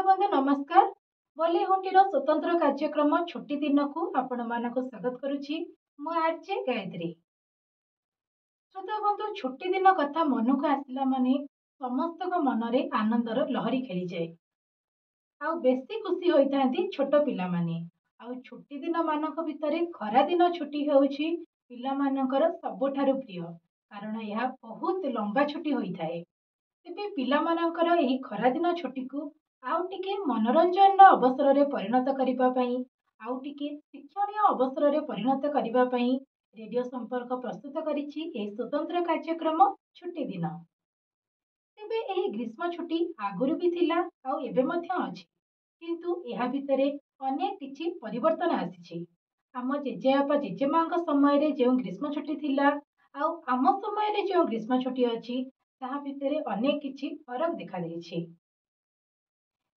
श्रोता बंधु नमस्कार। बॉलीवुड स्वतंत्र कार्यक्रम छुट्टी दिन को आपण मानक स्वागत करुच्ची मु आरजे गायत्री। श्रोता बंधु छुट्टी दिन कथा मन को आसला माने समस्त मनरे आनंदर लहरी खेली जाए। आउ बेसी खुशी होता छोट पिला माने। आउ छुट्टी दिन मानक भितर खरा दिन छुट्टी होउछि पिला मानकर सबठारु प्रिय, कारण यह बहुत लंबा छुट्टी होता है। तेबे पिला मानकर एही खरा दिन छुट्टी को आउ टिके मनोरंजन अवसर रे परिणत करिबा पई, आउ टिके शिक्षणीय अवसर रे परिणत करिबा पई रेडियो संपर्क प्रस्तुत करिछि एही स्वतंत्र कार्यक्रम छुट्टी दिन। तेबे एही ग्रीष्म छुट्टी आगुरु भी थिला आउ एबे मध्य अछि, किंतु एहा भितरे अनेक किछि परिवर्तन आसीछि। आम जेजेबापा जेजेमांक समय रे जेउ ग्रीष्म छुट्टी थिला आउ आम समय रे जेउ ग्रीष्म छुट्टी अछि ताहा भितरे अनेक किछि फरक देखा देछि।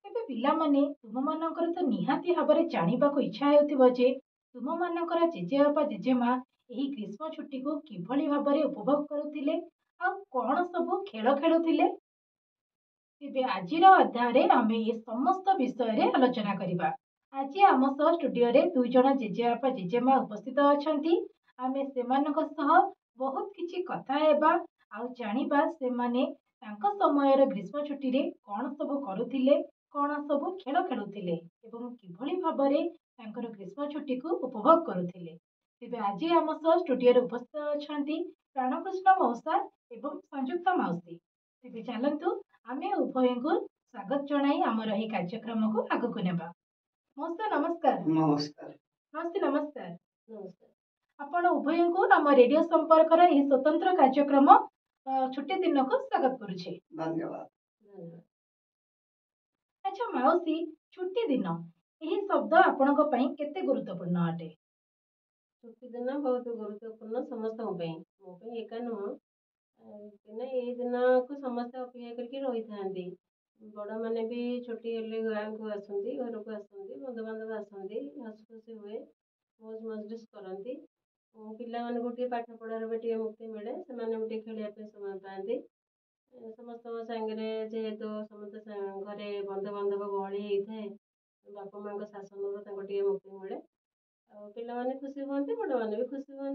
तेबे पिला माने तुम मानकर तो निहाती भाବରେ जानिबाको इच्छा हेउथिबो जे तुम मानकर जेजेबापा जेजेमा एही ग्रीष्म छुट्टी को किभଳି भाବରେ उपभोग करुथिले आ कोन सब खेल खेलुथिले। तेबे आजिर अध्याय आमे ए समस्त विषय रे आलोचना करिबा। आज आम सह स्टूडियो रे दुई जण जेजेबापा जेजेमा उपस्थित अछंती। आमे सेमानक सह बहुत किछि कथा हेबा आउ जानिबा से माने तांको समयर ग्रीष्म छुट्टी रे कोन सब करुथिले, कोन सब खेल खेलुथिले एवं किभଳି भाବରେ तांकर ग्रीष्म छुट्टी को उपभोग करुथिले। तेबे आज आम सह स्टूडियो रे उपस्थित अछंती प्राणकृष्ण मौसा एवं संयुक्ता माउसी। तेबे चलंतु आमे उभय को स्वागत जणाई आमर एही कार्यक्रम को आगु को नेबा। मौसा नमस्कार। नमस्कार। मौसी नमस्कार। नमस्कार। आपण उभय को आम रेडियो संपर्क रे एही स्वतंत्र कार्यक्रम छुट्टी दिन को स्वागत करुछे। धन्यवाद। अच्छा माउसी, छुट्टी दिन यही शब्द आपण केते गुरुत्वपूर्ण अटे? छुट्टी दिन बहुत गुरुत्वपूर्ण समस्त मो एका नुह ये दिन को समस्त अपेक्षा करके रही था। बड़ मैंने भी छुट्टी हेल्ले गाँ को आसती, घर को आसती, बंधुबांधव आसती, हस खुशी हुए, मौज मजलिस करती। पिला मानक टे पाठ पढ़ार भी टे मुक्ति मिले, से खेलने समय पाती। समस्त सांगे जेहेतु समस्त घरे बंधुबांधव गहली होता है, बापा माँ शासन टे मुक्ति मिले। पिला माने खुशी हुए, बड़ मैंने भी खुशी हुए।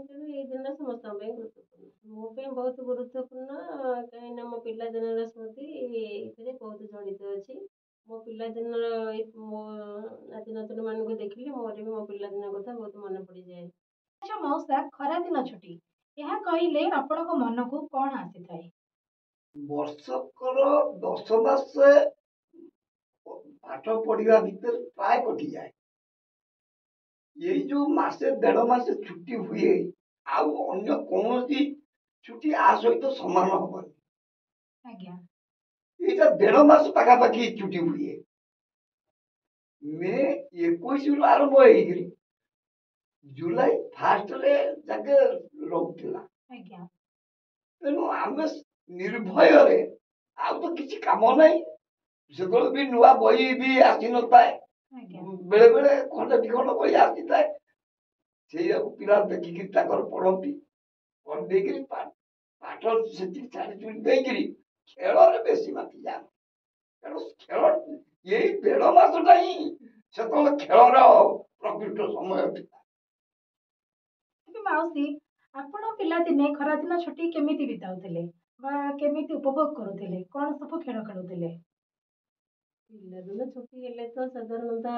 तेणु ये दिन समस्त गुरुत्वपूर्ण, मो बहुत गुरुत्वपूर्ण कहीं मो पिला दिन स्मृति ये बहुत जड़ित अच्छी। मो पिला दिन मो नाती नातुणी मान देखिले मोर भी मो पिला दिन कथा बहुत मन पड़ जाए। अच्छा मौसा, खरा दिन छुट्टी यह कहले आपण मन को कौन आसी थाए? वर्षकर 10 मास पाठ पढ़ा भीतर प्राय कटि जाए। ये जो मासे 1.5 मास छुट्टी हुए आउ अन्य कौन छुट्टी आ सहित तो समान हबनी। आज्ञा ये 1.5 मास पाखापाखि छुट्टी हुए। मे 21 आरंभ हो जुलाई 1 रे जाके रोकथिला। आज्ञा तेणु आम निर्भय रे आउ तो किसी काम नहीं। से भी नुआ बही भी आसी न थाए, बेले बेले खंडे विखंड बही आसी थाए। से पिला देखिकी पढ़ती पढ़ी पाठ से छाड़ी छुड़ी देकरी खेल बेसी माति जाए। तेणु खेल यही 1.5 मासटा ही से खेलर प्रकृत समय था। माउसी, आपण पिला दिने खरा दिन छुट्टी केमिति बिताउथिले बा केमिति उपभोग करुथिले, कोन सब खेल खेलुथिले? पिला दिन छुट्टी हेले तो साधारणतः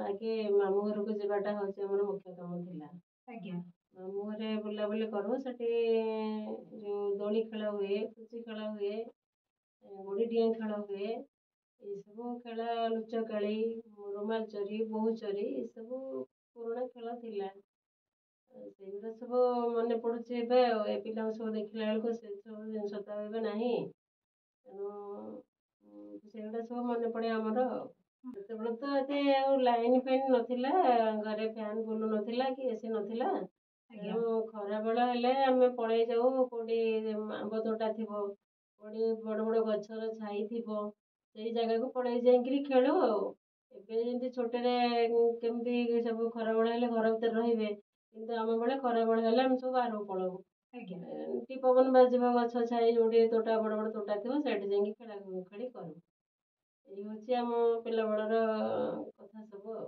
आगे मामू घर को जावाटा हूँ आम मुख्य काम था। आज्ञा मामू घरे बुलाबुली करूँ, से जो दोली खेल हुए, पुची खेल हुए, गुड़ी डिआँ खेल हुए, ये सब खेल लुचकाड़ी, रुमाल चोरी, बोहू चोरी, ये सब पुराणा खेल थिला। से सब मन पड़ुचे ए पिला सब देखला बेलू से सब जिनस तो ए ना। तेणु सेगुड़ा सब मन पड़े आमर। सेतबे तो ये लाइन फैन नाला, घरे फैन बुलू नाला कि एसी नाला। तेणु खरा बेल हेले आम पड़े जाऊ कौटी आंब तोटा थी, कौटी बड़ बड़ गचर छाई थी, से जगह को पड़े जाइए खेलु। एवं छोटे केमती सब खरा बेल हेले घर भर रे, कि आम बेले खरा बेल हेले आम सब बाहर पलू। टी पवन बाजब गछ छाई जो तोटा बड़ बड़ तोटा थी से खेला खेली करूँ। ଏଇ ହେଉଛି ଆମ ପିଲାବେଳର କଥା ସବୁ ଆଉ।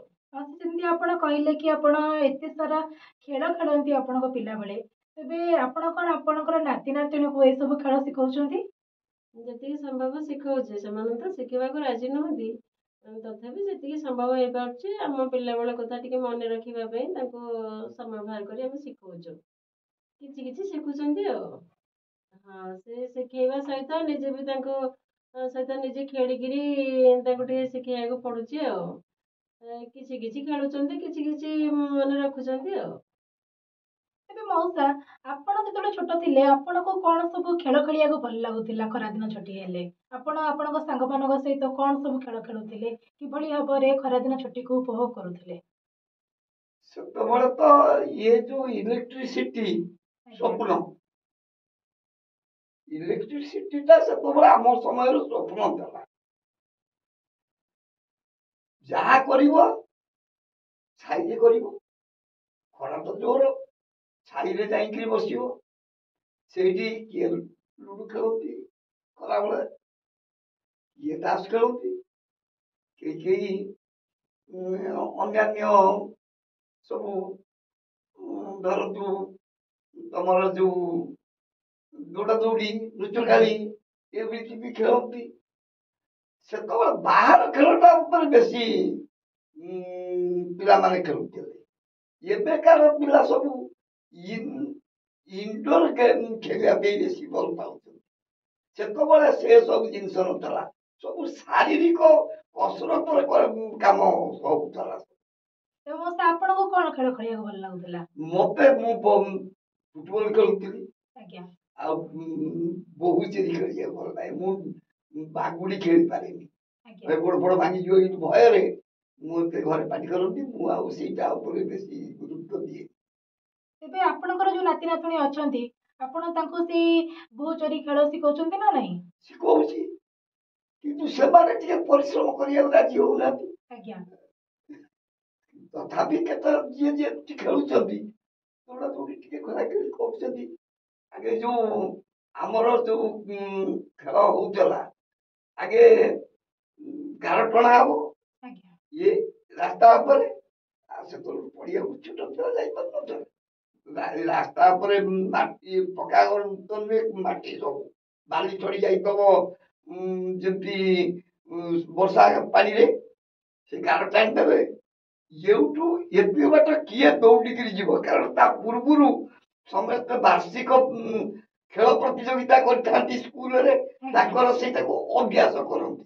ଯେମିତି ଆପଣ କହିଲେ କି ଆପଣ ଏତେ ସାରା ଖେଳ ଖେଳନ୍ତି ଆପଣଙ୍କ ପିଲାବେଳେ, ତେବେ ଆପଣ କଣ ଆପଣଙ୍କର ନାତି ନାତୁଣୀକୁ ଏସବୁ ଖେଳ ଶିଖଉଛନ୍ତି? ଯେତିକି ସମ୍ଭବ ଶିଖଉଛି, ସେମାନେ ତ ଶିଖିବାକୁ ରାଜି ନୁହନ୍ତି, ତଥାପି ଯେତିକି ସମ୍ଭବ ହେଇପାରୁଛି ଆମ ପିଲାବେଳ କଥା ଟିକେ ମନେ ରଖିବା ପାଇଁ ତାଙ୍କୁ ସମୟ ବାହାର କରି ଆମେ ଶିଖଉଛୁ। କିଛି କିଛି ଶିଖୁଛନ୍ତି ଆଉ। ହଁ, ସେ ଶିଖେଇବା ସହିତ ନିଜେ ବି ତାଙ୍କ ସହିତ ନିଜେ ଖେଳିକିରି ତାଙ୍କୁ ଟିକେ ଶିଖେଇବାକୁ ପଡୁଛି ଆଉ। କିଛି କିଛି ଖେଳୁଛନ୍ତି, କିଛି କିଛି ମନେ ରଖୁଛନ୍ତି ଆଉ। ତେବେ ମଉସା, ଆପଣ ଯେତେବେଳେ ଛୋଟ ଥିଲେ ଆପଣଙ୍କୁ କଣ ସବୁ ଖେଳ ଖେଳିବାକୁ ଭଲ ଲାଗୁଥିଲା? ଖରାଦିନ ଛୁଟି ହେଲେ ଆପଣ ଆପଣଙ୍କ ସାଙ୍ଗମାନଙ୍କ ସହିତ କଣ ସବୁ ଖେଳ ଖେଳୁଥିଲେ? କିଭଳି ଭାବରେ ଖରାଦିନ ଛୁଟିକୁ ଉପଭୋଗ କରୁଥିଲେ? ସେତେବେଳେ ତ ଇଏ ଯୋଉ ଇଲେକ୍ଟ୍ରିସିଟି ଆଜ୍ଞା ସ୍ୱପ୍ନ, ଇଲେକ୍ଟ୍ରିସିଟିଟା ସେତେବେଳେ ଆମ ସମୟର ସ୍ୱପ୍ନ ଥିଲା। ଯାହା କରିବ ଛାଇରେ କରିବ, ଖରା ତ ଜୋର, ଛାଇରେ ଯାଇକିରି ବସିବ। ସେଇଠି କିଏ ଲୁଡୁ ଖେଳନ୍ତି ଖରାବେଳେ, କିଏ ତାସ ଖେଳନ୍ତି, କେହି କେହି ଅନ୍ୟାନ୍ୟ ସବୁ ଧରନ୍ତୁ ତମର ଯୋଉ ଦୌଡ଼ା ଦୌଡ଼ି, ଲୁଚକାଳି ଏମିତି ବି ଖେଳନ୍ତି। ସେତେବେଳେ ବାହାର ଖେଳଟା ଉପରେ ବେଶୀ ପିଲାମାନେ ଖେଳୁଥିଲେ। ଏବେକାର ପିଲା ସବୁ ଇନଡୋର ଗେମ୍ ଖେଳିବା ପାଇଁ ବେଶୀ ଭଲ ପାଉଛନ୍ତି। ସେତେବେଳେ ସେ ସବୁ ଜିନିଷ ନଥିଲା, ସବୁ ଶାରୀରିକ କସରତର କାମ ହଉଥିଲା। ତେବେ ମଉସା ଆପଣଙ୍କୁ କଣ ଖେଳ ଖେଳିବାକୁ ଭଲ ଲାଗୁଥିଲା? ମୁଁ ଫୁଟବଲ ଖେଳୁଥିଲି, ଆଜ୍ଞା ଆଉ ବୋହୁ ଚେରି ଖେଳିବାକୁ ଭଲ ଲାଗେ। ମୁଁ ବାଗୁଡି ଖେଳି ପାରେନି, ଆଜ୍ଞା ଗୋଡ ଫୋଡ ଭାଙ୍ଗିଯିବ ଏଇ ଭୟରେ ମୁଁ ଏତେ ଘରେ ପାଟି କରନ୍ତି, ମୁଁ ଆଉ ସେଇଟା ଉପରେ ବେଶୀ ଗୁରୁତ୍ୱ ଦିଏ। ତେବେ ଆପଣଙ୍କର ଯୋଉ ନାତି ନାତୁଣୀ ଅଛନ୍ତି, ଆପଣ ତାଙ୍କୁ ସେଇ ବୋହୁ ଚୋରି ଖେଳ ଶିଖଉଛନ୍ତି ନା ନାହିଁ? ଶିଖଉଛି, କିନ୍ତୁ ସେମାନେ ଟିକେ ପରିଶ୍ରମ କରିବାକୁ ରାଜି ହଉନାହାନ୍ତି। ଆଜ୍ଞା ତଥାପି କେତେ ଯିଏ ଯିଏ ଖେଳୁଛନ୍ତି, ଦୌଡ଼ା ଦୌଡ଼ି ଟିକେ ଖେଳାଖେଳି କରୁଛନ୍ତି। ଆଗେ ଯୋଉ ଆମର ଯୋଉ ଖେଳ ହଉଥିଲା, ଆଗେ ଗାର ଟଣା ହବ ଆଜ୍ଞା ଇଏ ରାସ୍ତା ଉପରେ, ଆଉ ସେତେବେଳେ ପଡିଆକୁ ଛୋଟ ଛୁଆ ଯାଇପାରୁନଥିଲେ। ରାସ୍ତା ଉପରେ ମାଟି ପକା ମାଟି ସବୁ ବାଲି ଚଢି ଯାଇଥିବ, ଯେମିତି ବର୍ଷା ପାଣିରେ ସେ ଗାର ଟାଣିଦେବେ। ଏଉଠୁ ଏତେ ବାଟ କିଏ ଦୌଡ଼ିକିରି ଯିବ, କାରଣ ତା ପୂର୍ବରୁ ସମସ୍ତେ ବାର୍ଷିକ ଖେଳ ପ୍ରତିଯୋଗିତା କରିଥାନ୍ତି ସ୍କୁଲରେ, ତାଙ୍କର ସେଇଟାକୁ ଅଭ୍ୟାସ କରନ୍ତି।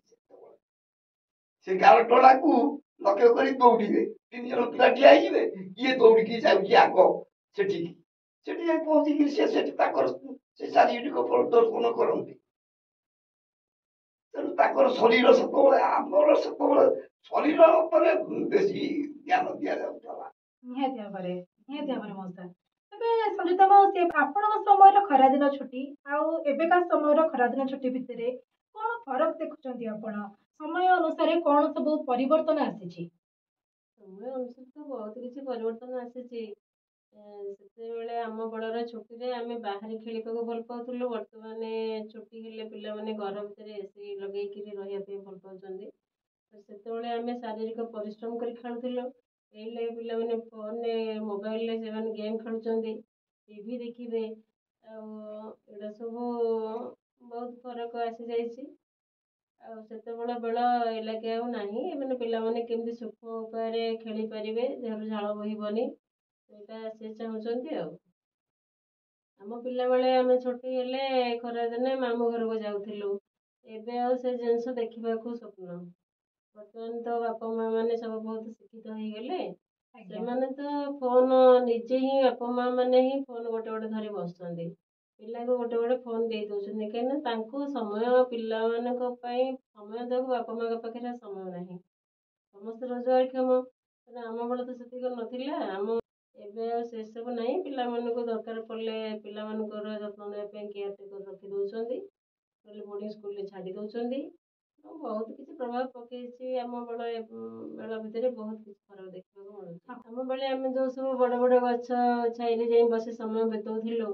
ସେ ଗାର ଟଣାକୁ ଲକ୍ଷ୍ୟ କରି ଦୌଡ଼ିବେ, 3 ଜଣ ପିଲା ଠିଆ ହେଇଯିବେ, କିଏ ଦୌଡ଼ିକି ଯାଉଛି ଆଗ ସେଠିକି, ସେଠି ଯାଇ ପହଞ୍ଚିକିରି ସେଠି ତାଙ୍କର ସେ ଶାରୀରିକ ପ୍ରଦର୍ଶନ କରନ୍ତି। ତେଣୁ ତାଙ୍କର ଶରୀର ସେତେବେଳେ, ଆମର ସେତେବେଳେ ଶରୀର ଉପରେ ବେଶୀ ଧ୍ୟାନ ଦିଆଯାଉଥିଲା। ନିହାତି ଭାବରେ ମଉସା। ତେବେ ସଞ୍ଜୁତା ମାଉସୀ, ଆପଣଙ୍କ ସମୟର ଖରାଦିନ ଛୁଟି ଆଉ ଏବେକା ସମୟର ଖରାଦିନ ଛୁଟି ଭିତରେ କଣ ଫରକ ଦେଖୁଛନ୍ତି ଆପଣ? ସମୟ ଅନୁସାରେ କଣ ସବୁ ପରିବର୍ତ୍ତନ ଆସିଛି? ସମୟ ଅନୁସାରେ ତ ବହୁତ କିଛି ପରିବର୍ତ୍ତନ ଆସିଛି। ସେତେବେଳେ ଆମ ବେଳର ଛୁଟିରେ ଆମେ ବାହାରେ ଖେଳିବାକୁ ଭଲ ପାଉଥିଲୁ, ବର୍ତ୍ତମାନେ ଛୁଟି ହେଲେ ପିଲାମାନେ ଘର ଭିତରେ ଏସି ଲଗେଇକିରି ରହିବା ପାଇଁ ଭଲ ପାଉଛନ୍ତି। ସେତେବେଳେ ଆମେ ଶାରୀରିକ ପରିଶ୍ରମ କରି ଖେଳୁଥିଲୁ, ଏଇଲେ ପିଲାମାନେ ଫୋନରେ ମୋବାଇଲରେ ସେମାନେ ଗେମ୍ ଖେଳୁଛନ୍ତି, ଟିଭି ଦେଖିବେ, ଆଉ ଏଗୁଡ଼ା ସବୁ ବହୁତ ଫରକ ଆସିଯାଇଛି। ଆଉ ସେତେବେଳେ ବେଳ ଏଲାକେ ଆଉ ନାହିଁ। ଏମାନେ ପିଲାମାନେ କେମିତି ସୂକ୍ଷ୍ମ ଉପାୟରେ ଖେଳି ପାରିବେ, ଦେହରୁ ଝାଳ ବୋହିବନି, ସେଇଟା ସେ ଚାହୁଁଛନ୍ତି। ଆଉ ଆମ ପିଲାବେଳେ ଆମେ ଛୁଟି ହେଲେ ଖରାଦିନେ ମାମୁଁ ଘରକୁ ଯାଉଥିଲୁ, ଏବେ ଆଉ ସେ ଜିନିଷ ଦେଖିବାକୁ ସ୍ୱପ୍ନ। ବର୍ତ୍ତମାନ ତ ବାପା ମା ମାନେ ସବୁ ବହୁତ ଶିକ୍ଷିତ ହେଇଗଲେ, ସେମାନେ ତ ଫୋନ ନିଜେ ହିଁ ବାପା ମା ମାନେ ହିଁ ଫୋନ ଗୋଟେ ଗୋଟେ ଧରି ବସୁଛନ୍ତି, ପିଲାଙ୍କୁ ଗୋଟେ ଗୋଟେ ଫୋନ ଦେଇ ଦଉଛନ୍ତି, କାହିଁକିନା ତାଙ୍କୁ ସମୟ, ପିଲାମାନଙ୍କ ପାଇଁ ସମୟ ଦେବାକୁ ବାପା ମାଙ୍କ ପାଖରେ ସମୟ ନାହିଁ। ସମସ୍ତେ ରୋଜଗାରକ୍ଷମ, ଆମ ବେଳେ ତ ସେତିକି ନଥିଲା। ଏବେ ଆଉ ସେସବୁ ନାହିଁ। ପିଲାମାନଙ୍କୁ ଦରକାର ପଡ଼ିଲେ ପିଲାମାନଙ୍କର ଯତ୍ନ ନେବା ପାଇଁ କେୟାରଟେକର ରଖି ଦଉଛନ୍ତି, ନହେଲେ ବୋର୍ଡିଂ ସ୍କୁଲରେ ଛାଡ଼ି ଦଉଛନ୍ତି। ବହୁତ କିଛି ପ୍ରଭାବ ପକେଇଛି। ଆମ ବେଳ ଭିତରେ ବହୁତ କିଛି ଫରକ ଦେଖିବାକୁ ମିଳୁଛି। ଆମ ବେଳେ ଆମେ ଯୋଉ ସବୁ ବଡ଼ ବଡ଼ ଗଛ ଛାଇରେ ଯାଇ ବସି ସମୟ ବିତାଉଥିଲୁ,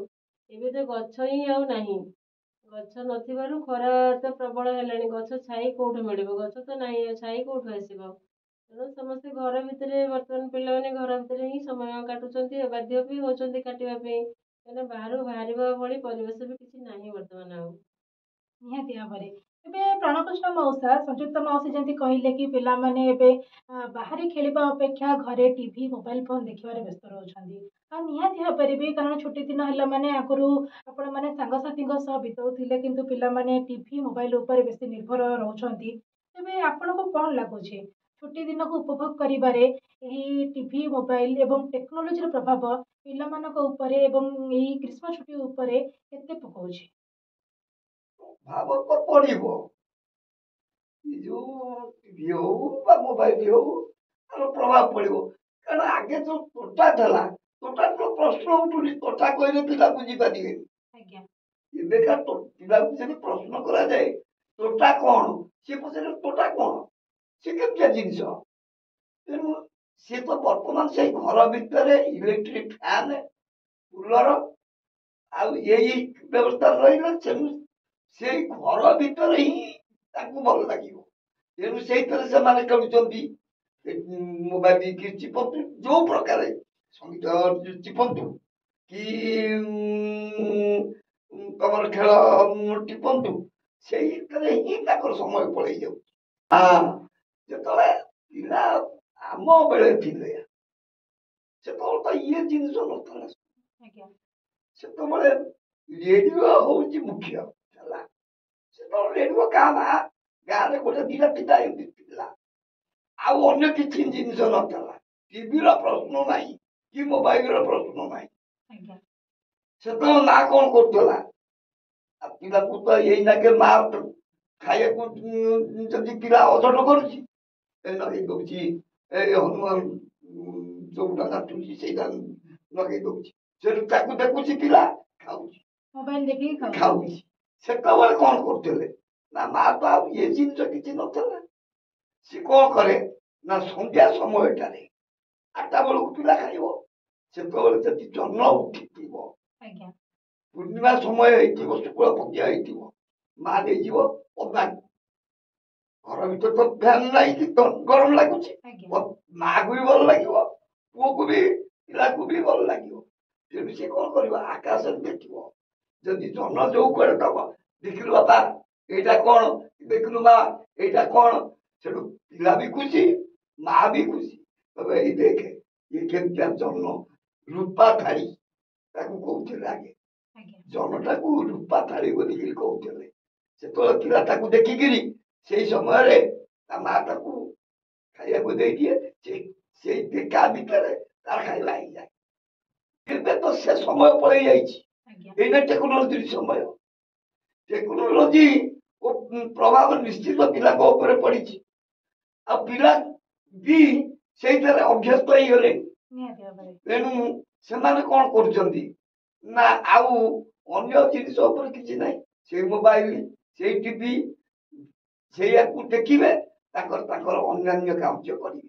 ଏବେ ତ ଗଛ ହିଁ ଆଉ ନାହିଁ। ଗଛ ନଥିବାରୁ ଖରା ତ ପ୍ରବଳ ହେଲାଣି, ଗଛ ଛାଇ କୋଉଠୁ ମିଳିବ, ଗଛ ତ ନାହିଁ, ଛାଇ କୋଉଠୁ ଆସିବ। ତେଣୁ ସମସ୍ତେ ଘର ଭିତରେ, ବର୍ତ୍ତମାନ ପିଲାମାନେ ଘର ଭିତରେ ହିଁ ସମୟ କାଟୁଛନ୍ତି, ବାଧ୍ୟ ବି ହଉଛନ୍ତି କାଟିବା ପାଇଁ, କାହିଁକିନା ବାହାରକୁ ବାହାରିବା ଭଳି ପରିବେଶ ବି କିଛି ନାହିଁ ବର୍ତ୍ତମାନ ଆଉ। ନିହାତି ଭାବରେ। ଏବେ ପ୍ରାଣକୃଷ୍ଣ ମଉସା, ସଂଯୁକ୍ତା ମାଉସୀ ଯେମିତି କହିଲେ କି ପିଲାମାନେ ଏବେ ବାହାରେ ଖେଳିବା ଅପେକ୍ଷା ଘରେ ଟିଭି ମୋବାଇଲ ଫୋନ ଦେଖିବାରେ ବ୍ୟସ୍ତ ରହୁଛନ୍ତି। ଆଉ ନିହାତି ଭାବରେ ବି, କାରଣ ଛୁଟି ଦିନ ହେଲା ମାନେ ଆଗରୁ ଆପଣମାନେ ସାଙ୍ଗସାଥୀଙ୍କ ସହ ବିତାଉଥିଲେ, କିନ୍ତୁ ପିଲାମାନେ ଟିଭି ମୋବାଇଲ ଉପରେ ବେଶୀ ନିର୍ଭର ରହୁଛନ୍ତି। ତେବେ ଆପଣଙ୍କୁ କଣ ଲାଗୁଛି ଛୁଟି ଦିନକୁ ଉପଭୋଗ କରିବାରେ ଏହି ଟିଭି ମୋବାଇଲ ଏବଂ ଟେକ୍ନୋଲୋଜିର ପ୍ରଭାବ ପିଲାମାନଙ୍କ ଉପରେ ଏବଂ ଏହି ଗ୍ରୀଷ୍ମ ଛୁଟି ଉପରେ କେତେ ପକାଉଛି? ଭାବ ତ ପଡିବ। ଏ ଯୋଉ ଟିଭି ହଉ ବା ମୋବାଇଲ ହଉ, ତାର ପ୍ରଭାବ ପଡିବ। କାରଣ ଆଗେ ଯୋଉ ତୋଟା ଥିଲା, ତୋଟା ତ ପ୍ରଶ୍ନ ଉଠୁନି, ତୋଟା କହିଲେ ପିଲା ବୁଝିପାରିବେନି। ଆଜ୍ଞା ଏବେକା ପିଲାକୁ ଯଦି ପ୍ରଶ୍ନ କରାଯାଏ ତୋଟା କଣ, ସେ ପଚାରେ ତୋଟା କଣ, ସେ କେମିତିଆ ଜିନିଷ। ତେଣୁ ସେ ତ ବର୍ତ୍ତମାନ ସେଇ ଘର ଭିତରେ ଇଲେକ୍ଟ୍ରିକ ଫ୍ୟାନ, କୁଲର ଆଉ ଏଇ ବ୍ୟବସ୍ଥା ରହିଲା। ସେଇ ଘର ଭିତରେ ହିଁ ତାଙ୍କୁ ଭଲ ଲାଗିବ। ତେଣୁ ସେଇଥିରେ ସେମାନେ ଖେଳୁଛନ୍ତି। ମୋବାଇଲ କି ଚିପନ୍ତୁ, ଯୋଉ ପ୍ରକାର ସଙ୍ଗୀତ ଚିପନ୍ତୁ କି ତମର ଖେଳ ଟିପନ୍ତୁ, ସେଇଥିରେ ହିଁ ତାଙ୍କର ସମୟ ପଳେଇ ଯାଉଛି। ହଁ, ଯେତେବେଳେ ପିଲା ଆମ ବେଳେ ଥିଲେ, ସେତେବେଳେ ତ ଇଏ ଜିନିଷ ନଥିଲା। ଆଜ୍ଞା ସେତେବେଳେ ରେଡିଓ ହଉଛି ମୁଖ୍ୟ ହେଲା। ସେତେବେଳେ ରେଡିଓ ଗାଁରେ ଗୋଟେ ଦିଟା ପିଲା ଏମିତି ଥିଲା, ଆଉ ଅନ୍ୟ କିଛି ଜିନିଷ ନଥିଲା। ଟିଭିର ପ୍ରଶ୍ନ ନାହିଁ କି ମୋବାଇଲର ପ୍ରଶ୍ନ ନାହିଁ। ଆଜ୍ଞା ସେତେବେଳେ ମା କଣ କରୁଥିଲା, ପିଲାକୁ ତ ଏଇନାକେ ମା ଖାଇବାକୁ ଯଦି ପିଲା ଅଝଟ କରୁଛି, ଲଗେଇ ଦଉଛି ଏ ହନୁମାନ ଯୋଉଟା ନାଚୁଛି ସେଇଟା ଲଗେଇ ଦଉଛି, ସେଠୁ ତାକୁ ଦେଖୁଛି ପିଲା ଖାଉଛି, ମୋବାଇଲ ଦେଖିକି ଖାଉଛି। ସେତେବେଳେ କଣ କରୁଥିଲେ ନା, ମା ତ ଆଉ ଏ ଜିନିଷ କିଛି ନଥିଲା। ସେ କଣ କରେ ନା, ସନ୍ଧ୍ୟା ସମୟଟାରେ 8ଟା ବେଳକୁ ପିଲା ଖାଇବ। ସେତେବେଳେ ଯଦି ଜହ୍ନ ଉଠିଥିବ, ଆଜ୍ଞା ପୂର୍ଣ୍ଣିମା ସମୟ ହେଇଥିବ, ଶୁକ୍ଳ ପକ୍ଷ ହେଇଥିବ, ମା ନେଇଯିବ ଅଦା। ଘର ଭିତରେ ତ ଫ୍ୟାନ ନାହିଁ କି ଗରମ ଲାଗୁଛି, ଆଜ୍ଞା ମାକୁ ବି ଭଲ ଲାଗିବ, ପୁଅକୁ ବି ପିଲାକୁ ବି ଭଲ ଲାଗିବ। ତେଣୁ ସେ କଣ କରିବ, ଆକାଶରେ ଦେଖିବ, ଯଦି ଜହ୍ନ ଯୋଉ କୁଆଡେ ଦବ, ଦେଖିଲୁ ବାପା ଏଇଟା କଣ, ଦେଖିଲୁ ମା ଏଇଟା କଣ। ସେଠୁ ପିଲା ବି ଖୁସି, ମା ବି ଖୁସି, ତବେ ଏଇ ଦେଖେ ଇଏ କେମିତିଆ ଜହ୍ନ, ରୂପା ଥାଳି ତାକୁ କହୁଥିଲେ ଆଗେ। ଆଜ୍ଞା ଜହ୍ନଟାକୁ ରୂପା ଥାଳି ବୋଲିକିରି କହୁଥିଲେ। ସେତେବେଳେ ପିଲା ତାକୁ ଦେଖିକିରି ସେଇ ସମୟରେ ତା ମା ତାକୁ ଖାଇବାକୁ ଦେଇଦିଏ। ସେଇ ଦେଖା ଭିତରେ ତାର ଖାଇବା ହେଇଯାଏ। ଏବେ ତ ସେ ସମୟ ପଳେଇ ଯାଇଛି। ଆଜ୍ଞା ଏଇନା ଟେକ୍ନୋଲୋଜି ସମୟ। ଟେକ୍ନୋଲୋଜି ପ୍ରଭାବ ନିଶ୍ଚିତ ପିଲାଙ୍କ ଉପରେ ପଡିଛି, ଆଉ ପିଲା ବି ସେଇଥିରେ ଅଭ୍ୟସ୍ତ ହେଇଗଲେ। ନିହାତି ଭାବରେ ତେଣୁ ସେମାନେ କଣ କରୁଛନ୍ତି ନା, ଆଉ ଅନ୍ୟ ଜିନିଷ ଉପରେ କିଛି ନାହିଁ, ସେଇ ମୋବାଇଲ, ସେଇ ଟିଭି, ସେଇଆକୁ ଦେଖିବେ, ତାଙ୍କର ଅନ୍ୟାନ୍ୟ କାର୍ଯ୍ୟ କରିବେ।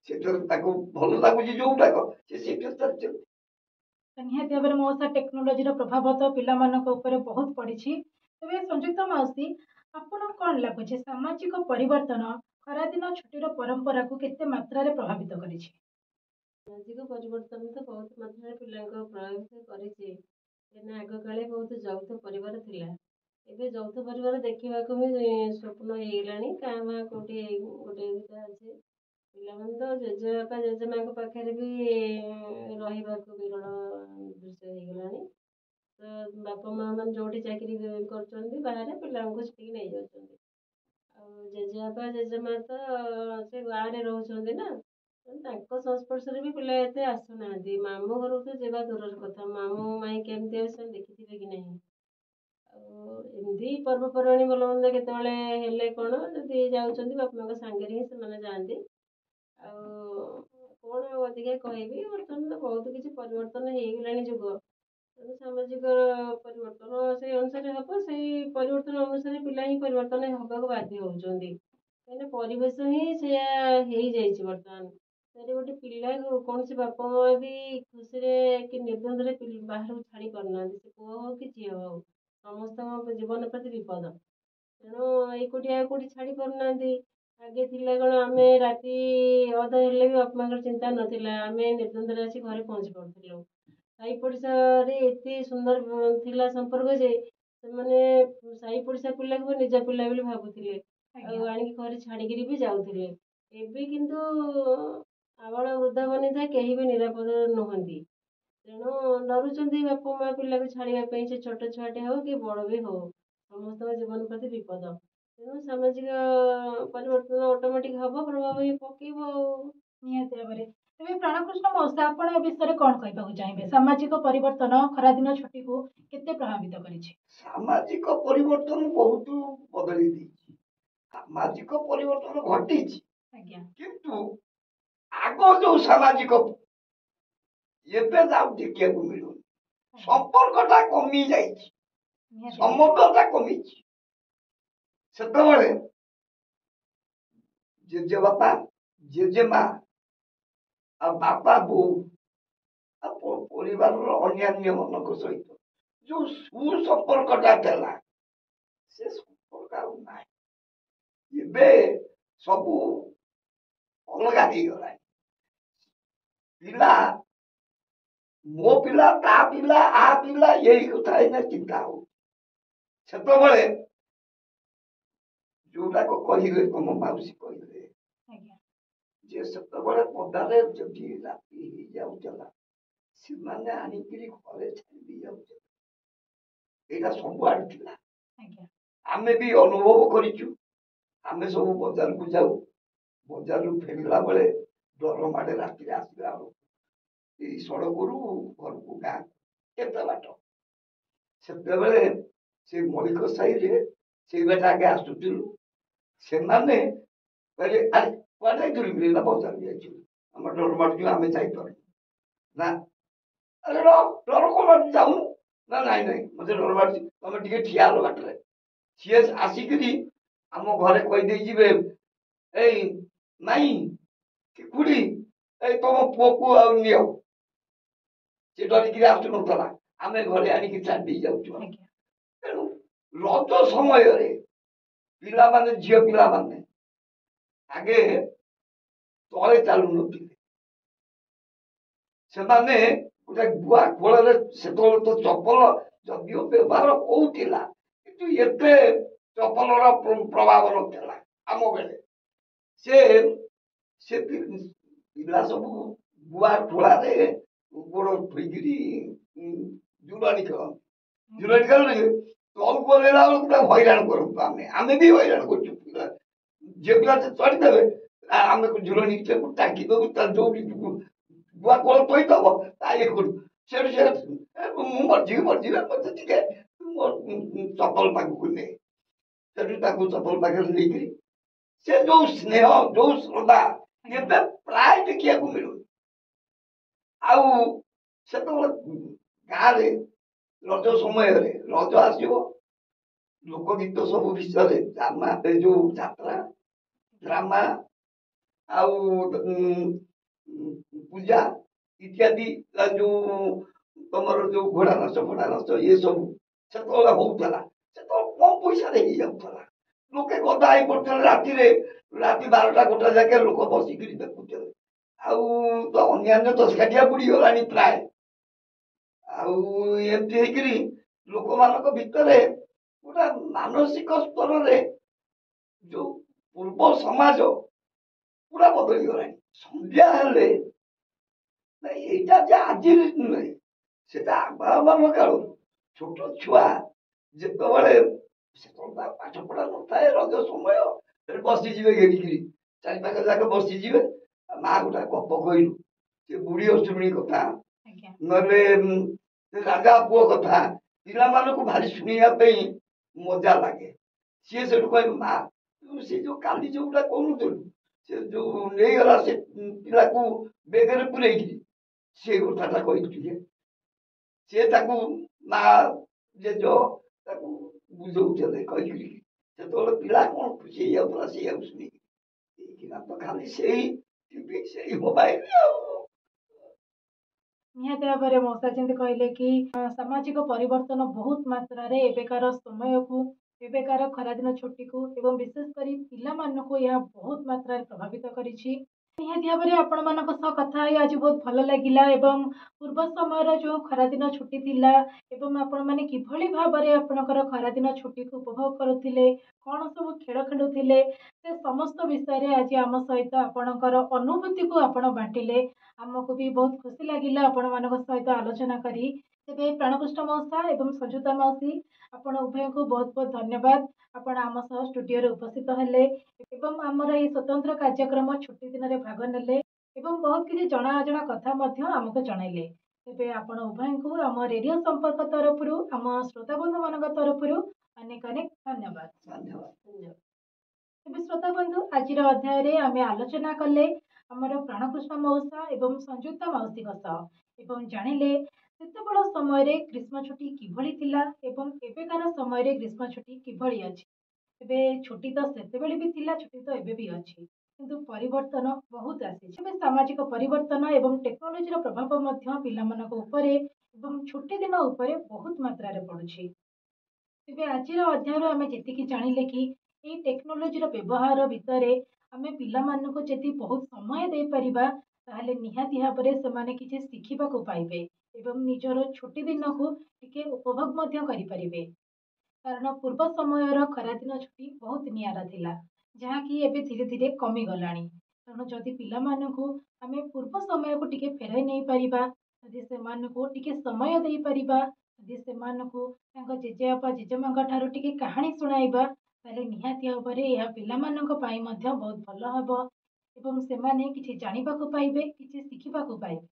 ସେଥିରେ ତାକୁ ଭଲ ଲାଗୁଛି ଯୋଉଟାକ, ସେ ସେଇଟା ଚାଲିଛନ୍ତି। ନିହାତି ଭାବରେ ମଉସା, ଟେକ୍ନୋଲୋଜିର ପ୍ରଭାବ ତ ପିଲାମାନଙ୍କ ଉପରେ ବହୁତ ପଡିଛି। ତେବେ ସଂଯୁକ୍ତା ମାଉସୀ, ଆପଣ କଣ ଲାଗୁଛି ସାମାଜିକ ପରିବର୍ତ୍ତନ ଖରାଦିନ ଛୁଟିର ପରମ୍ପରାକୁ କେତେ ମାତ୍ରାରେ ପ୍ରଭାବିତ କରିଛି? ସାମାଜିକ ପରିବର୍ତ୍ତନ ତ ବହୁତ ମାତ୍ରାରେ ପିଲାଙ୍କ ପ୍ରଭାବିତ କରିଛି। କାହିଁକିନା ଆଗକାଳେ ବହୁତ ଯୌଥ ପରିବାର ଥିଲା, ଏବେ ଯୌଥ ପରିବାର ଦେଖିବାକୁ ବି ସ୍ୱପ୍ନ ହେଇଗଲାଣି। କାଁ ଭାଁ କୋଉଠି ଗୋଟେ ଦୁଇଟା ଅଛି। ପିଲାମାନେ ତ ଜେଜେବାପା ଜେଜେମାଙ୍କ ପାଖରେ ବି ରହିବାକୁ ବିରଳ ଦୃଶ୍ୟ ହେଇଗଲାଣି। ତ ବାପା ମା ମାନେ ଯୋଉଠି ଚାକିରି କରୁଛନ୍ତି ବାହାରେ, ପିଲାଙ୍କୁ ସେଠିକି ନେଇଯାଉଛନ୍ତି। ଆଉ ଜେଜେବାପା ଜେଜେମା ତ ସେ ଗାଁରେ ରହୁଛନ୍ତି ନା, ତାଙ୍କ ସଂସ୍ପର୍ଶରେ ବି ପିଲା ଏତେ ଆସୁନାହାନ୍ତି। ମାମୁଁ ଘରକୁ ତ ଯିବା ଦୂରର କଥା, ମାମୁଁ ମାଇଁ କେମିତି ସେମାନେ ଦେଖିଥିବେ କି ନାହିଁ। ଆଉ ଏମିତି ପର୍ବପର୍ବାଣୀ ଭଲ ମନ୍ଦ କେତେବେଳେ ହେଲେ କଣ ଯଦି ଯାଉଛନ୍ତି, ବାପା ମାଙ୍କ ସାଙ୍ଗରେ ହିଁ ସେମାନେ ଯାଆନ୍ତି। ଆଉ କଣ ଆଉ ଅଧିକା କହିବି, ବର୍ତ୍ତମାନ ତ ବହୁତ କିଛି ପରିବର୍ତ୍ତନ ହେଇଗଲାଣି ଯୁଗ। ତେଣୁ ସାମାଜିକ ପରିବର୍ତ୍ତନ ସେଇ ଅନୁସାରେ ହବ, ସେଇ ପରିବର୍ତ୍ତନ ଅନୁସାରେ ପିଲା ହିଁ ପରିବର୍ତ୍ତନ ହବାକୁ ବାଧ୍ୟ ହଉଛନ୍ତି। କାହିଁକିନା ପରିବେଶ ହିଁ ସେଇଆ ହେଇଯାଇଛି ବର୍ତ୍ତମାନ। ଯଦି ଗୋଟେ ପିଲା କୌଣସି ବାପା ମା ବି ଖୁସିରେ କି ନିର୍ଦ୍ଦ୍ୱନ୍ଦରେ ବାହାରକୁ ଛାଡି ପାରୁନାହାନ୍ତି, ସେ ପୁଅ ହଉ କି ଝିଅ ହଉ। ସମସ୍ତଙ୍କ ଜୀବନ ପ୍ରତି ବିପଦ। ତେଣୁ ଏକୁଟିଆ କୋଉଠି ଛାଡ଼ି ପାରୁନାହାନ୍ତି। ଆଗେ ଥିଲା କ'ଣ, ଆମେ ରାତି ଅଧ ହେଲେ ବି ବାପା ମାଙ୍କର ଚିନ୍ତା ନଥିଲା, ଆମେ ନିର୍ଦ୍ଦ୍ୱନ୍ଦରେ ଆସି ଘରେ ପହଞ୍ଚି ପାରୁଥିଲୁ। ସାହି ପଡ଼ିଶାରେ ଏତେ ସୁନ୍ଦର ଥିଲା ସମ୍ପର୍କ ଯେ ସେମାନେ ସାହି ପଡ଼ିଶା ପିଲାକୁ ନିଜ ପିଲା ବୋଲି ଭାବୁଥିଲେ, ଆଉ ଆଣିକି ଘରେ ଛାଡ଼ିକିରି ବି ଯାଉଥିଲେ। ଏବେ କିନ୍ତୁ ଆବାଳ ବୃଦ୍ଧ ବନିତା କେହି ବି ନିରାପଦ ନୁହନ୍ତି। ତେଣୁ ଡରୁଛନ୍ତି ବାପା ମା ପିଲାକୁ ଛାଡ଼ିବା ପାଇଁ, ସେ ଛୋଟ ଛୁଆଟେ ହଉ କି ବଡ଼ ବି ହଉ, ସମସ୍ତଙ୍କ ଜୀବନ ପ୍ରତି ବିପଦ। ତେଣୁ ସାମାଜିକ ପରିବର୍ତ୍ତନ ଅଟୋମେଟିକ୍ ହବ, ପ୍ରଭାବ ହିଁ ପକେଇବ ଆଉ। ନିହାତି ଭାବରେ। ତେବେ ପ୍ରାଣକୃଷ୍ଣ ମଉସା, ଆପଣ ଏ ବିଷୟରେ କ'ଣ କହିବାକୁ ଚାହିଁବେ? ସାମାଜିକ ପରିବର୍ତ୍ତନ ଖରାଦିନ ଛୁଟିକୁ କେତେ ପ୍ରଭାବିତ କରିଛି? ସାମାଜିକ ପରିବର୍ତ୍ତନ ବହୁତ ବଦଳି ଦେଇଛି। ସାମାଜିକ ପରିବର୍ତ୍ତନ ଘଟିଛି, ଆଜ୍ଞା କିନ୍ତୁ ଆଗ ଯୋଉ ସାମାଜିକ ଏବେ ଆଉ ଦେଖିବାକୁ ମିଳୁନି। ସମ୍ପର୍କଟା କମି ଯାଇଛି, ସମଗ୍ରତା କମିଛି। ସେତେବେଳେ ଜେଜେବାପା ଜେଜେମା ଆଉ ବାପା ବୋଉ ଆଉ ପରିବାରର ଅନ୍ୟାନ୍ୟ ମାନଙ୍କ ସହିତ ଯୋଉ ସୁସମ୍ପର୍କଟା ଥିଲା, ସେ ସମ୍ପର୍କ ଆଉ ନାହିଁ। ଏବେ ସବୁ ଅଲଗା ହେଇଗଲାଣି। ପିଲା, ମୋ ପିଲା ତା ପିଲା ଆ ପିଲା, ଏଇ କଥା ଏଇନା ଚିନ୍ତା ହଉ। ସେତେବେଳେ ଯୋଉଟାକୁ କହିଲେ, ତମ ମାଉସୀ କହିଲେ ଯେ ସେତେବେଳେ ପଦାରେ ଯଦି ରାତି ହେଇଯାଉଥିଲା, ସେମାନେ ଆଣିକିରି ଘରେ ଛାଡ଼ି ଦେଇ ଯାଉଥିଲେ। ଏଇଟା ସବୁଆଡେ ଥିଲା। ଆମେ ବି ଅନୁଭବ କରିଛୁ। ଆମେ ସବୁ ବଜାରକୁ ଯାଉ, ବଜାରରୁ ଫେରିଲା ବେଳେ ଡର ମାଡେ ରାତିରେ ଆସିଲା ବେଳକୁ, ଏଇ ସଡ଼କରୁ ଘରକୁ ଗାଁ କେତେ ବାଟ। ସେତେବେଳେ ସେ ମଳିକ ସାହିରେ ସେଇ ବାଟ ଆଗେ ଆସୁଥିଲୁ। ସେମାନେ କହିଲେ, ଆରେ କୁଆଡେ ଯାଇଥିଲୁ? ନା ବଜାର ଯାଇଥିଲୁ, ଆମର ଡର ମାଡୁଛୁ, ଆମେ ଯାଇପାରୁନୁ। ନା, ଆରେ ଡର କଣ ମାଡୁଛି, ଯାଉନୁ? ନା ନାଇଁ ନାଇଁ, ମତେ ଡର ମାଡୁଛି, ତମେ ଟିକେ ଠିଆ ହେଲ ବାଟରେ। ସିଏ ଆସିକିରି ଆମ ଘରେ କହିଦେଇ ଯିବେ, ଏଇ ନାଇଁ ଖୁଡି, ଏଇ ତମ ପୁଅକୁ ଆଉ ନିଅ। ସେ ଡରିକିରି ଆସୁନଥିଲା, ଆମେ ଘରେ ଆଣିକି ଛାଡ଼ି ଦେଇ ଯାଉଛୁ। ତେଣୁ ରଜ ସମୟରେ ପିଲାମାନେ, ଝିଅ ପିଲାମାନେ ଆଗେ ତଳେ ଚାଲୁନଥିଲେ। ସେମାନେ ଗୋଟେ ଗୁଆ ଖୋଳରେ, ସେତେବେଳେ ତ ଚପଲ ଯଦିଓ ବ୍ୟବହାର ହଉଥିଲା, କିନ୍ତୁ ଏତେ ଚପଲର ପ୍ରଭାବ ନଥିଲା ଆମ ବେଳେ। ସେ ପିଲା ସବୁ ଗୁଆ ଖୋଳାରେ ଗୋଡ଼ ଥୋଇକିରି ଝୁଲାଣି ଖେଳନ୍ତି। ଝୁଲାଣି ଖେଳନ୍ତି, ତଳକୁ ଓହ୍ଲେଇଲା ବେଳକୁ ତାକୁ ହଇରାଣ କରନ୍ତୁ। ଆମେ ବି ହଇରାଣ କରୁଛୁ। ଝିଅ ପିଲା ଚଢିଦେବେ, ଆମେ ଝୁଲଣି ଟାଙ୍କି ଦବୁ, ତା ଦୌଡ଼ି ଗୁଆ କୋଳ ଥୋଇଦବ, ତା ଇଏ କରୁ। ସେଠୁ ସେ ମୁଁ ମରିଯିବି ମରିଯିବି, ମତେ ଟିକେ ଚପଲ ପାଖକୁ ନେ। ସେଠୁ ତାକୁ ଚପଲ ପାଖରେ ନେଇକିରି ସେ ଯୋଉ ସ୍ନେହ, ଯୋଉ ଶ୍ରଦ୍ଧା ଏବେ ପ୍ରାୟ ଦେଖିବାକୁ ମିଳୁନି। ଆଉ ସେତେବେଳେ ଗାଁରେ ରଜ ସମୟରେ, ରଜ ଆସିବ, ଲୋକ ଗୀତ ସବୁ ବିଷୟରେ, ଡ୍ରାମା, ଏ ଯୋଉ ଯାତ୍ରା ଡ୍ରାମା ଆଉ ପୂଜା ଇତ୍ୟାଦି, ଯୋଉ ତମର ଯୋଉ ଘୋଡ଼ା ନାଚ ଫୋଡ଼ା ନାଚ, ଇଏ ସବୁ ସେତେବେଳେ ହଉଥିଲା। ସେତେବେଳେ କମ ପଇସାରେ ହେଇଯାଉଥିଲା। ଲୋକେ ଗଦା ହେଇ ପଡୁଥିଲେ ରାତିରେ, ରାତି 12ଟା 1ଟା ଯାକେ ଲୋକ ବସିକିରି ଦେଖୁଥିଲେ। ଆଉ ତ ଅନ୍ୟାନ୍ୟ ଦଶକାଠିଆ ବୁଡିଗଲାଣି ପ୍ରାୟ। ଆଉ ଏମିତି ହେଇକିରି ଲୋକମାନଙ୍କ ଭିତରେ ଗୋଟେ ମାନସିକ ସ୍ତରରେ ଯୋଉ ପୂର୍ବ ସମାଜ ପୁରା ବଦଳିଗଲାଣି। ସନ୍ଧ୍ୟା ହେଲେ এইটা যে আজির নୁହେଁ, ସେଟା ଆମ କାଳରୁ। ଛୋଟ ଛୁଆ ଯେତେବେଳେ, ସେତେବେଳେ ପାଠ ପଢା ନଥାଏ, ରଜ ସମୟ, ବସିଯିବେ ଘେରିକିରି, ଚାରିପାଖ ଯାକ ବସିଯିବେ। ମା ଗୋଟେ ଗପ କହିଲୁ, ସେ ବୁଢୀ ଅସୁରୁଣୀ କଥା, ନହେଲେ ରାଜା ପୁଅ କଥା, ପିଲାମାନଙ୍କୁ ଭାରି ଶୁଣିବା ପାଇଁ ମଜା ଲାଗେ। ସିଏ ସେଠୁ କହିବେ, ମା ସେ ଯୋଉ କାଲି ଯୋଉଟା କହୁନଥିଲୁ, ସେ ଯୋଉ ନେଇଗଲା ସେ ପିଲାକୁ ବେଗରେ ପୁରେଇକିରି, ସେ କଥାଟା କହିଥିଲେ। ସେ ତାକୁ ମା ଜେଜ ତାକୁ ବୁଝଉଥିଲେ କହିକିରି। ସେତେବେଳେ ପିଲା କଣ ଖୁସି ହେଇଯାଉଥିଲା ସେଇଆକୁ ଶୁଣିକି। ଏଇକିନା ତ ଖାଲି ସେଇ ଟିଭି, ସେଇ ମୋବାଇଲ ଆଉ। ନିହାତି ଭାବରେ ମଉସା ଯେମିତି କହିଲେ କି ସାମାଜିକ ପରିବର୍ତ୍ତନ ବହୁତ ମାତ୍ରାରେ ଏବେକାର ସମୟକୁ, ଏବେକାର ଖରାଦିନ ଛୁଟିକୁ ଏବଂ ବିଶେଷ କରି ପିଲାମାନଙ୍କୁ ଏହା ବହୁତ ମାତ୍ରାରେ ପ୍ରଭାବିତ କରିଛି। ନିହାତି ଭାବରେ ଆପଣମାନଙ୍କ ସହ କଥା ହେଇ ଆଜି ବହୁତ ଭଲ ଲାଗିଲା ଏବଂ ପୂର୍ବ ସମୟର ଯେଉଁ ଖରାଦିନ ଛୁଟି ଥିଲା ଏବଂ ଆପଣମାନେ କିଭଳି ଭାବରେ ଆପଣଙ୍କର ଖରାଦିନ ଛୁଟିକୁ ଉପଭୋଗ କରୁଥିଲେ, କ'ଣ ସବୁ ଖେଳ ଖେଳୁଥିଲେ, ସେ ସମସ୍ତ ବିଷୟରେ ଆଜି ଆମ ସହିତ ଆପଣଙ୍କର ଅନୁଭୂତିକୁ ଆପଣ ବାଣ୍ଟିଲେ। ଆମକୁ ବି ବହୁତ ଖୁସି ଲାଗିଲା ଆପଣମାନଙ୍କ ସହିତ ଆଲୋଚନା କରି। ତେବେ ପ୍ରାଣକୃଷ୍ଣ ମଉସା ଏବଂ ସଞ୍ଜୁତା ମାଉସୀ, ଆପଣ ଉଭୟଙ୍କୁ ବହୁତ ବହୁତ ଧନ୍ୟବାଦ। ଆପଣ ଆମ ସହ ଷ୍ଟୁଡିଓରେ ଉପସ୍ଥିତ ହେଲେ ଏବଂ ଆମର ଏହି ସ୍ୱତନ୍ତ୍ର କାର୍ଯ୍ୟକ୍ରମ ଛୁଟି ଦିନରେ ଭାଗ ନେଲେ ଏବଂ ବହୁତ କିଛି ଜଣା ଅଜଣା କଥା ମଧ୍ୟ ଆମକୁ ଜଣାଇଲେ। ତେବେ ଆପଣ ଉଭୟଙ୍କୁ ଆମ ରେଡିଓ ସମ୍ପର୍କ ତରଫରୁ, ଆମ ଶ୍ରୋତାବନ୍ଧୁମାନଙ୍କ ତରଫରୁ ଅନେକ ଅନେକ ଧନ୍ୟବାଦ। ଧନ୍ୟବାଦ। ତେବେ ଶ୍ରୋତାବନ୍ଧୁ, ଆଜିର ଅଧ୍ୟାୟରେ ଆମେ ଆଲୋଚନା କଲେ ଆମର ପ୍ରାଣକୃଷ୍ଣ ମଉସା ଏବଂ ସଞ୍ଜୁତା ମାଉସୀଙ୍କ ସହ ଏବଂ ଜାଣିଲେ ସେତେବେଳ ସମୟରେ ଗ୍ରୀଷ୍ମ ଛୁଟି କିଭଳି ଥିଲା ଏବଂ ଏବେକାର ସମୟରେ ଗ୍ରୀଷ୍ମ ଛୁଟି କିଭଳି ଅଛି। ଏବେ ଛୁଟି ତ ସେତେବେଳେ ବି ଥିଲା, ଛୁଟି ତ ଏବେ ବି ଅଛି, କିନ୍ତୁ ପରିବର୍ତ୍ତନ ବହୁତ ଆସିଛି। ଏବେ ସାମାଜିକ ପରିବର୍ତ୍ତନ ଏବଂ ଟେକ୍ନୋଲୋଜିର ପ୍ରଭାବ ମଧ୍ୟ ପିଲାମାନଙ୍କ ଉପରେ ଏବଂ ଛୁଟି ଦିନ ଉପରେ ବହୁତ ମାତ୍ରାରେ ପଡୁଛି। ତେବେ ଆଜିର ଅଧ୍ୟାୟରୁ ଆମେ ଯେତିକି ଜାଣିଲେ କି ଏଇ ଟେକ୍ନୋଲୋଜିର ବ୍ୟବହାର ଭିତରେ ଆମେ ପିଲାମାନଙ୍କୁ ଯଦି ବହୁତ ସମୟ ଦେଇପାରିବା, ତାହେଲେ ନିହାତି ଭାବରେ ସେମାନେ କିଛି ଶିଖିବାକୁ ପାଇବେ ଏବଂ ନିଜର ଛୁଟି ଦିନକୁ ଟିକେ ଉପଭୋଗ ମଧ୍ୟ କରିପାରିବେ। କାରଣ ପୂର୍ବ ସମୟର ଖରାଦିନ ଛୁଟି ବହୁତ ନିଆରା ଥିଲା, ଯାହାକି ଏବେ ଧୀରେ ଧୀରେ କମିଗଲାଣି। ତେଣୁ ଯଦି ପିଲାମାନଙ୍କୁ ଆମେ ପୂର୍ବ ସମୟକୁ ଟିକେ ଫେରାଇ ନେଇପାରିବା, ଯଦି ସେମାନଙ୍କୁ ଟିକେ ସମୟ ଦେଇପାରିବା, ଯଦି ସେମାନଙ୍କୁ ତାଙ୍କ ଜେଜେବାପା ଜେଜେମାଙ୍କ ଠାରୁ ଟିକେ କାହାଣୀ ଶୁଣାଇବା, ତାହେଲେ ନିହାତି ଭାବରେ ଏହା ପିଲାମାନଙ୍କ ପାଇଁ ମଧ୍ୟ ବହୁତ ଭଲ ହେବ ଏବଂ ସେମାନେ କିଛି ଜାଣିବାକୁ ପାଇବେ, କିଛି ଶିଖିବାକୁ ପାଇବେ।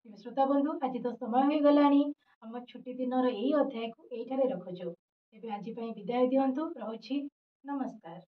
ତେବେ ଶ୍ରୋତାବନ୍ଧୁ, ଆଜି ତ ସମୟ ହୋଇଗଲାଣି, ଆମ ଛୁଟି ଦିନର ଏଇ ଅଧ୍ୟାୟକୁ ଏଇଠାରେ ରଖୁଛୁ। ତେବେ ଆଜି ପାଇଁ ବିଦାୟ ଦିଅନ୍ତୁ, ରହୁଛି, ନମସ୍କାର।